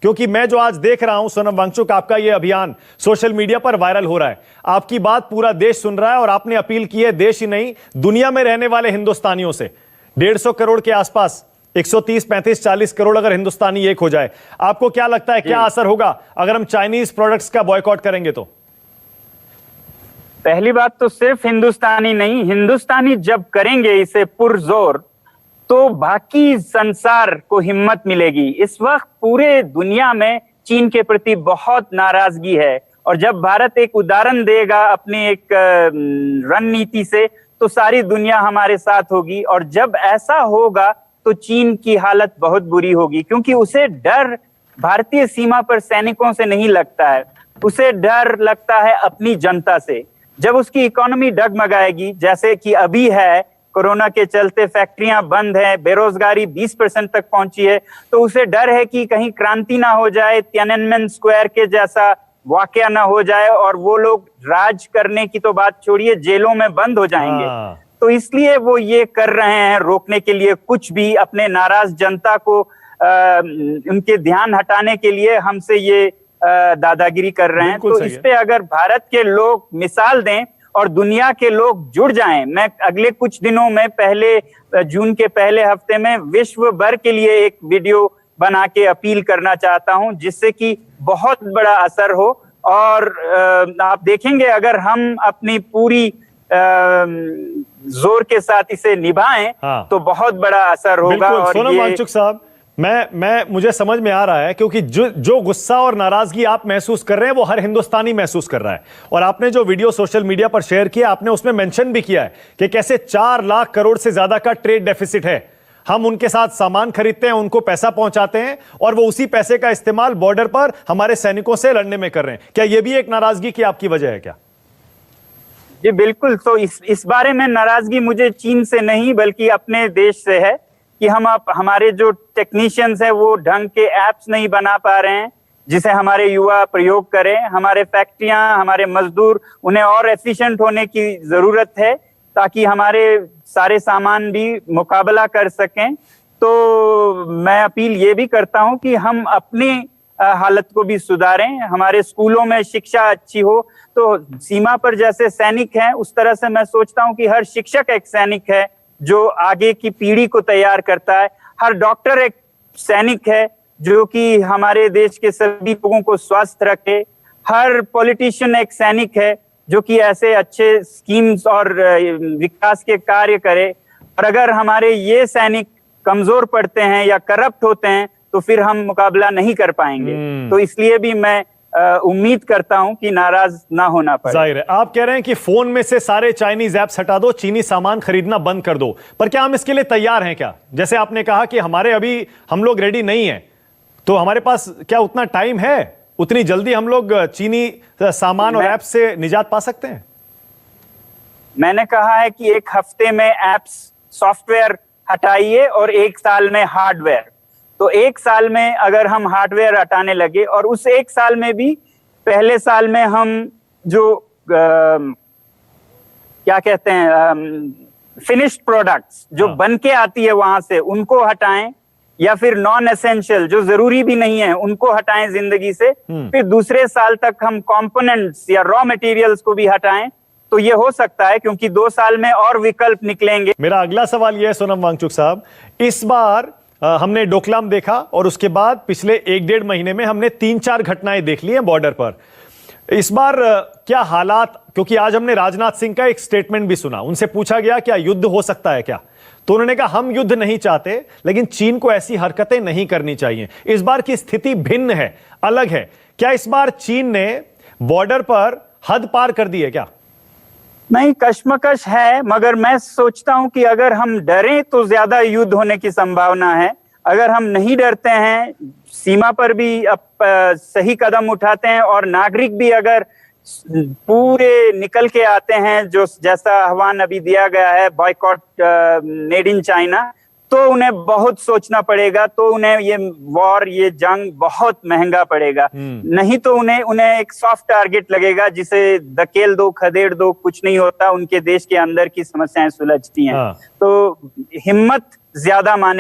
क्योंकि मैं जो आज देख रहा हूं सोनम वांगचुक, आपका ये अभियान सोशल मीडिया पर वायरल हो रहा है, आपकी बात पूरा देश सुन रहा है और आपने अपील की है देश ही नहीं दुनिया में रहने वाले हिंदुस्तानियों से। 150 करोड़ के आसपास 130, 35, 40 करोड़ अगर हिंदुस्तानी एक हो जाए, आपको क्या लगता है क्या असर होगा अगर हम चाइनीज प्रोडक्ट्स का बॉयकॉट करेंगे? तो पहली बात तो सिर्फ हिंदुस्तानी नहीं, हिंदुस्तानी जब करेंगे इसे पुरजोर तो बाकी संसार को हिम्मत मिलेगी। इस वक्त पूरे दुनिया में चीन के प्रति बहुत नाराजगी है और जब भारत एक उदाहरण देगा अपनी एक रणनीति से तो सारी दुनिया हमारे साथ होगी। और जब ऐसा होगा तो चीन की हालत बहुत बुरी होगी, क्योंकि उसे डर भारतीय सीमा पर सैनिकों से नहीं लगता है, उसे डर लगता है अपनी जनता से। जब उसकी इकोनॉमी डगमगाएगी जैसे कि अभी है, कोरोना के चलते फैक्ट्रियां बंद हैं, बेरोजगारी 20% तक पहुंची है, तो उसे डर है कि कहीं क्रांति ना हो जाए, तियाननमेन स्क्वायर के जैसा वाकया ना हो जाए और वो लोग राज करने की तो बात छोड़िए, जेलों में बंद हो जाएंगे। तो इसलिए वो ये कर रहे हैं रोकने के लिए कुछ भी, अपने नाराज जनता को उनके ध्यान हटाने के लिए हमसे ये दादागिरी कर रहे हैं। तो इस पे अगर भारत के लोग मिसाल दें और दुनिया के लोग जुड़ जाएं, मैं अगले कुछ दिनों में जून के पहले हफ्ते में विश्व भर के लिए एक वीडियो बना के अपील करना चाहता हूं, जिससे कि बहुत बड़ा असर हो। और आप देखेंगे अगर हम अपनी पूरी जोर के साथ इसे निभाएं तो बहुत बड़ा असर होगा। और सोनम वांगचुक साहब, मुझे समझ में आ रहा है, क्योंकि जो गुस्सा और नाराजगी आप महसूस कर रहे हैं वो हर हिंदुस्तानी महसूस कर रहा है। और आपने जो वीडियो सोशल मीडिया पर शेयर किया, आपने उसमें मेंशन भी किया है कि कैसे 4 लाख करोड़ से ज्यादा का ट्रेड डेफिसिट है। हम उनके साथ सामान खरीदते हैं, उनको पैसा पहुंचाते हैं और वो उसी पैसे का इस्तेमाल बॉर्डर पर हमारे सैनिकों से लड़ने में कर रहे हैं। क्या यह भी एक नाराजगी की आपकी वजह है क्या? जी बिल्कुल। तो इस बारे में नाराजगी मुझे चीन से नहीं बल्कि अपने देश से है कि हमारे जो टेक्नीशियंस हैं वो ढंग के एप्स नहीं बना पा रहे हैं जिसे हमारे युवा प्रयोग करें। हमारे फैक्ट्रियां, हमारे मजदूर, उन्हें और एफिशिएंट होने की जरूरत है ताकि हमारे सारे सामान भी मुकाबला कर सकें। तो मैं अपील ये भी करता हूं कि हम अपनी हालत को भी सुधारें, हमारे स्कूलों में शिक्षा अच्छी हो। तो सीमा पर जैसे सैनिक हैं उस तरह से मैं सोचता हूं कि हर शिक्षक एक सैनिक है जो आगे की पीढ़ी को तैयार करता है। हर डॉक्टर एक सैनिक है जो कि हमारे देश के सभी लोगों को स्वस्थ रखे। हर पॉलिटिशियन एक सैनिक है जो कि ऐसे अच्छे स्कीम्स और विकास के कार्य करे। और अगर हमारे ये सैनिक कमजोर पड़ते हैं या करप्ट होते हैं तो फिर हम मुकाबला नहीं कर पाएंगे। तो इसलिए भी मैं उम्मीद करता हूं कि नाराज ना होना पड़े। जाहिर है आप कह रहे हैं कि फोन में से सारे चाइनीज ऐप्स हटा दो, चीनी सामान खरीदना बंद कर दो, पर क्या हम इसके लिए तैयार हैं क्या? जैसे आपने कहा कि हम लोग रेडी नहीं हैं, तो हमारे पास क्या उतना टाइम है, उतनी जल्दी हम लोग चीनी सामान और ऐप्स से निजात पा सकते हैं? मैंने कहा है कि 1 हफ्ते में ऐप्स सॉफ्टवेयर हटाइए और 1 साल में हार्डवेयर। तो 1 साल में अगर हम हार्डवेयर हटाने लगे और उस 1 साल में भी पहले साल में हम जो क्या कहते हैं फिनिश्ड प्रोडक्ट्स जो बन के आती है वहां से उनको हटाएं, या फिर नॉन एसेंशियल जो जरूरी भी नहीं है उनको हटाएं जिंदगी से। फिर दूसरे साल तक हम कंपोनेंट्स या रॉ मटेरियल्स को भी हटाएं। तो ये हो सकता है क्योंकि 2 साल में और विकल्प निकलेंगे। मेरा अगला सवाल यह है सोनम वांगचुक साहब, इस बार हमने डोकलाम देखा और उसके बाद पिछले 1-1.5 महीने में हमने 3-4 घटनाएं देख ली हैं बॉर्डर पर। इस बार क्या हालात, क्योंकि आज हमने राजनाथ सिंह का एक स्टेटमेंट भी सुना, उनसे पूछा गया क्या युद्ध हो सकता है क्या, तो उन्होंने कहा हम युद्ध नहीं चाहते लेकिन चीन को ऐसी हरकतें नहीं करनी चाहिए। इस बार की स्थिति भिन्न है, अलग है। क्या इस बार चीन ने बॉर्डर पर हद पार कर दी है क्या? नहीं, कश्मकश है, मगर मैं सोचता हूं कि अगर हम डरें तो ज्यादा युद्ध होने की संभावना है। अगर हम नहीं डरते हैं, सीमा पर भी सही कदम उठाते हैं और नागरिक भी अगर पूरे निकल के आते हैं, जो जैसा आह्वान अभी दिया गया है बॉयकॉट मेड इन चाइना, तो उन्हें बहुत सोचना पड़ेगा। तो उन्हें ये वॉर, ये जंग बहुत महंगा पड़ेगा। नहीं तो उन्हें एक सॉफ्ट टारगेट लगेगा जिसे धकेल दो, खदेड़ दो, कुछ नहीं होता, उनके देश के अंदर की समस्याएं सुलझती हैं। तो हिम्मत ज्यादा माने